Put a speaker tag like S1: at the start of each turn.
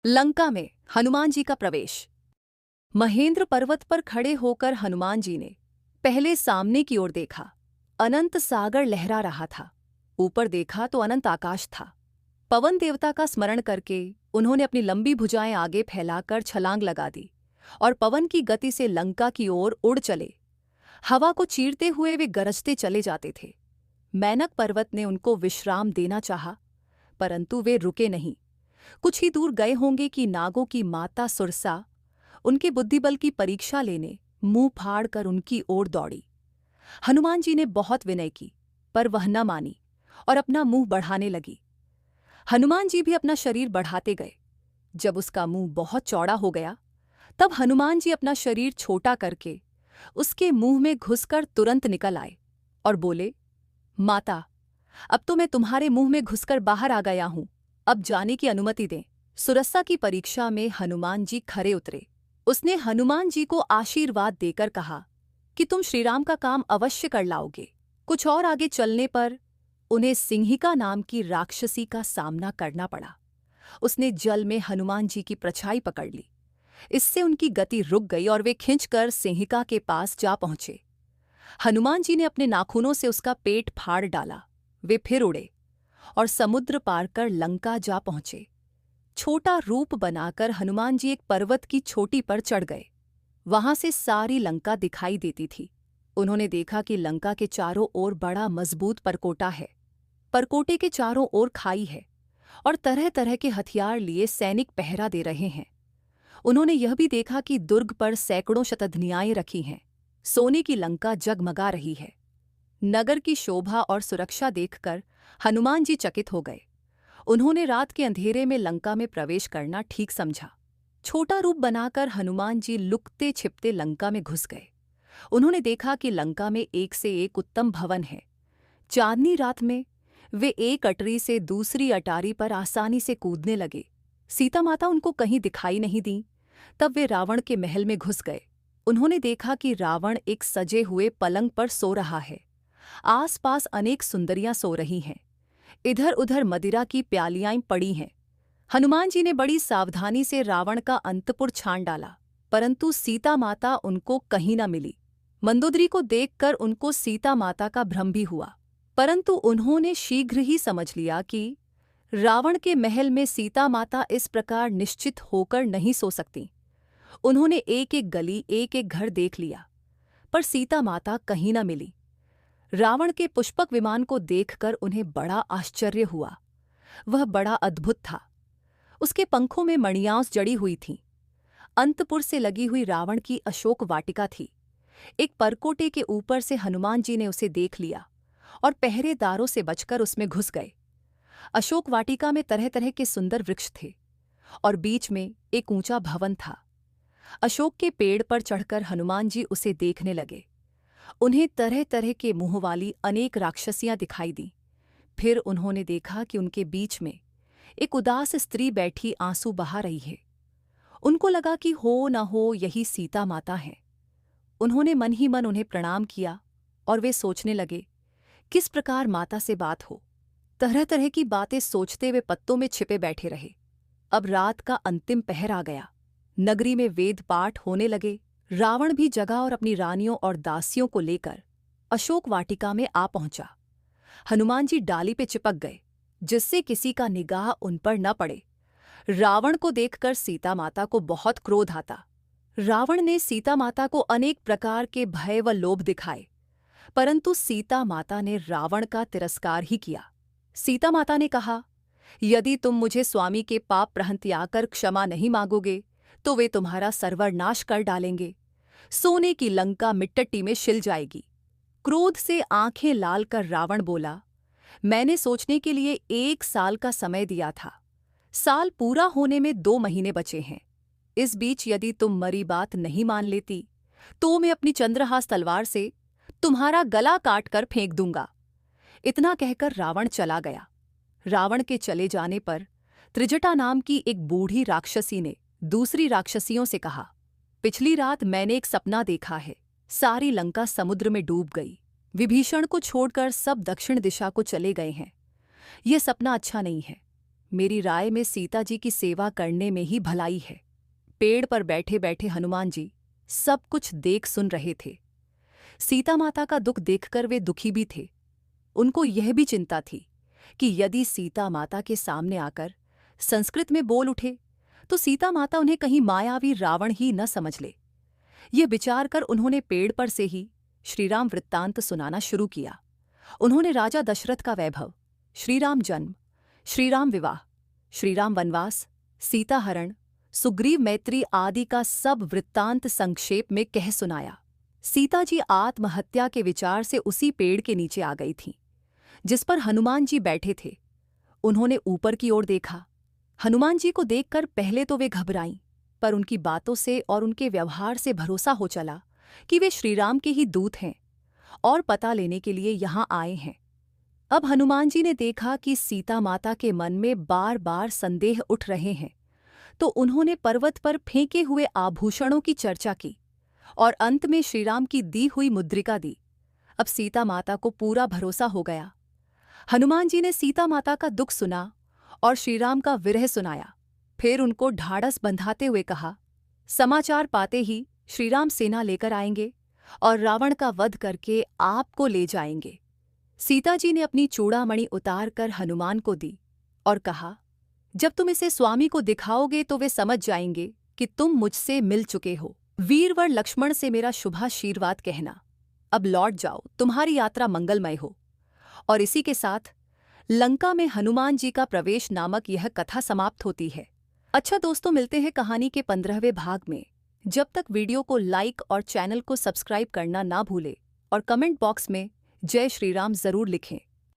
S1: लंका में हनुमान जी का प्रवेश। महेंद्र पर्वत पर खड़े होकर हनुमान जी ने पहले सामने की ओर देखा। अनंत सागर लहरा रहा था। ऊपर देखा तो अनंत आकाश था। पवन देवता का स्मरण करके उन्होंने अपनी लंबी भुजाएं आगे फैलाकर छलांग लगा दी और पवन की गति से लंका की ओर उड़ चले। हवा को चीरते हुए वे गरजते चले जाते थे। मैनक पर्वत ने उनको विश्राम देना चाहा, परंतु वे रुके नहीं। कुछ ही दूर गए होंगे कि नागों की माता सुरसा उनके बुद्धिबल की परीक्षा लेने मुंह फाड़ कर उनकी ओर दौड़ी। हनुमान जी ने बहुत विनय की, पर वह न मानी और अपना मुंह बढ़ाने लगी। हनुमान जी भी अपना शरीर बढ़ाते गए। जब उसका मुंह बहुत चौड़ा हो गया, तब हनुमान जी अपना शरीर छोटा करके उसके मुंह में घुसकर तुरंत निकल आए और बोले, माता, अब तो मैं तुम्हारे मुंह में घुसकर बाहर आ गया हूं, अब जाने की अनुमति दें। सुरसा की परीक्षा में हनुमान जी खरे उतरे। उसने हनुमान जी को आशीर्वाद देकर कहा कि तुम श्रीराम का काम अवश्य कर लाओगे। कुछ और आगे चलने पर उन्हें सिंहिका नाम की राक्षसी का सामना करना पड़ा। उसने जल में हनुमान जी की परछाई पकड़ ली। इससे उनकी गति रुक गई और वे खिंचकर सिंहिका के पास जा पहुंचे। हनुमान जी ने अपने नाखूनों से उसका पेट फाड़ डाला। वे फिर उड़े और समुद्र पार कर लंका जा पहुंचे। छोटा रूप बनाकर हनुमान जी एक पर्वत की चोटी पर चढ़ गए। वहां से सारी लंका दिखाई देती थी। उन्होंने देखा कि लंका के चारों ओर बड़ा मजबूत परकोटा है। परकोटे के चारों ओर खाई है और तरह तरह के हथियार लिए सैनिक पहरा दे रहे हैं। उन्होंने यह भी देखा कि दुर्ग पर सैकड़ों शतघ्नियाएं रखी हैं। सोने की लंका जगमगा रही है। नगर की शोभा और सुरक्षा देखकर हनुमान जी चकित हो गए। उन्होंने रात के अंधेरे में लंका में प्रवेश करना ठीक समझा। छोटा रूप बनाकर हनुमान जी लुकते छिपते लंका में घुस गए। उन्होंने देखा कि लंका में एक से एक उत्तम भवन है। चांदनी रात में वे एक अटरी से दूसरी अटारी पर आसानी से कूदने लगे। सीता माता उनको कहीं दिखाई नहीं दी। तब वे रावण के महल में घुस गए। उन्होंने देखा कि रावण एक सजे हुए पलंग पर सो रहा है। आसपास अनेक सुंदरियां सो रही हैं। इधर उधर मदिरा की प्यालियां पड़ी हैं। हनुमान जी ने बड़ी सावधानी से रावण का अंतपुर छान डाला, परंतु सीता माता उनको कहीं न मिली। मंदोदरी को देखकर उनको सीता माता का भ्रम भी हुआ, परंतु उन्होंने शीघ्र ही समझ लिया कि रावण के महल में सीता माता इस प्रकार निश्चित होकर नहीं सो सकती। उन्होंने एक एक गली एक एक घर देख लिया, पर सीता माता कहीं न मिली। रावण के पुष्पक विमान को देखकर उन्हें बड़ा आश्चर्य हुआ। वह बड़ा अद्भुत था। उसके पंखों में मणियां जड़ी हुई थीं। अंतपुर से लगी हुई रावण की अशोक वाटिका थी। एक परकोटे के ऊपर से हनुमान जी ने उसे देख लिया और पहरेदारों से बचकर उसमें घुस गए। अशोक वाटिका में तरह तरह के सुंदर वृक्ष थे और बीच में एक ऊंचा भवन था। अशोक के पेड़ पर चढ़कर हनुमान जी उसे देखने लगे। उन्हें तरह तरह के मुंह वाली अनेक राक्षसियां दिखाई दीं। फिर उन्होंने देखा कि उनके बीच में एक उदास स्त्री बैठी आंसू बहा रही है। उनको लगा कि हो न हो यही सीता माता है। उन्होंने मन ही मन उन्हें प्रणाम किया और वे सोचने लगे, किस प्रकार माता से बात हो। तरह तरह की बातें सोचते वे पत्तों में छिपे बैठे रहे। अब रात का अंतिम पहर आ गया। नगरी में वेद पाठ होने लगे। रावण भी जगा और अपनी रानियों और दासियों को लेकर अशोक वाटिका में आ पहुंचा। हनुमान जी डाली पे चिपक गए, जिससे किसी का निगाह उन पर न पड़े। रावण को देखकर सीता माता को बहुत क्रोध आता। रावण ने सीता माता को अनेक प्रकार के भय व लोभ दिखाए, परंतु सीता माता ने रावण का तिरस्कार ही किया। सीता माता ने कहा, यदि तुम मुझे स्वामी के पाप प्रहंत्याकर क्षमा नहीं मांगोगे तो वे तुम्हारा सर्वनाश कर डालेंगे। सोने की लंका मिट्टी में शिल जाएगी। क्रोध से आंखें लाल कर रावण बोला, मैंने सोचने के लिए 1 साल का समय दिया था। साल पूरा होने में 2 महीने बचे हैं। इस बीच यदि तुम मरी बात नहीं मान लेती तो मैं अपनी चंद्रहास तलवार से तुम्हारा गला काट कर फेंक दूंगा। इतना कहकर रावण चला गया। रावण के चले जाने पर त्रिजटा नाम की एक बूढ़ी राक्षसी ने दूसरी राक्षसियों से कहा, पिछली रात मैंने एक सपना देखा है। सारी लंका समुद्र में डूब गई। विभीषण को छोड़कर सब दक्षिण दिशा को चले गए हैं। यह सपना अच्छा नहीं है। मेरी राय में सीता जी की सेवा करने में ही भलाई है। पेड़ पर बैठे बैठे हनुमान जी सब कुछ देख सुन रहे थे। सीता माता का दुख देखकर वे दुखी भी थे। उनको यह भी चिंता थी कि यदि सीता माता के सामने आकर संस्कृत में बोल उठे तो सीता माता उन्हें कहीं मायावी रावण ही न समझ ले। ये विचार कर उन्होंने पेड़ पर से ही श्रीराम वृत्तांत सुनाना शुरू किया। उन्होंने राजा दशरथ का वैभव, श्रीराम जन्म, श्रीराम विवाह, श्रीराम वनवास, सीता हरण, सुग्रीव मैत्री आदि का सब वृत्तांत संक्षेप में कह सुनाया। सीता जी आत्महत्या के विचार से उसी पेड़ के नीचे आ गई थीं, जिस पर हनुमान जी बैठे थे। उन्होंने ऊपर की ओर देखा। हनुमान जी को देखकर पहले तो वे घबराईं, पर उनकी बातों से और उनके व्यवहार से भरोसा हो चला कि वे श्रीराम के ही दूत हैं और पता लेने के लिए यहाँ आए हैं। अब हनुमान जी ने देखा कि सीता माता के मन में बार बार संदेह उठ रहे हैं, तो उन्होंने पर्वत पर फेंके हुए आभूषणों की चर्चा की और अंत में श्रीराम की दी हुई मुद्रिका दी। अब सीता माता को पूरा भरोसा हो गया। हनुमान जी ने सीता माता का दुख सुना और श्रीराम का विरह सुनाया। फिर उनको ढाढ़स बंधाते हुए कहा, समाचार पाते ही श्रीराम सेना लेकर आएंगे और रावण का वध करके आपको ले जाएंगे। सीता जी ने अपनी चूड़ामणि उतार कर हनुमान को दी और कहा, जब तुम इसे स्वामी को दिखाओगे तो वे समझ जाएंगे कि तुम मुझसे मिल चुके हो। वीरवर लक्ष्मण से मेरा शुभाशीर्वाद कहना। अब लौट जाओ, तुम्हारी यात्रा मंगलमय हो। और इसी के साथ लंका में हनुमान जी का प्रवेश नामक यह कथा समाप्त होती है। अच्छा दोस्तों, मिलते हैं कहानी के 15वें भाग में। जब तक वीडियो को लाइक और चैनल को सब्सक्राइब करना ना भूले और कमेंट बॉक्स में जय श्री राम जरूर लिखें।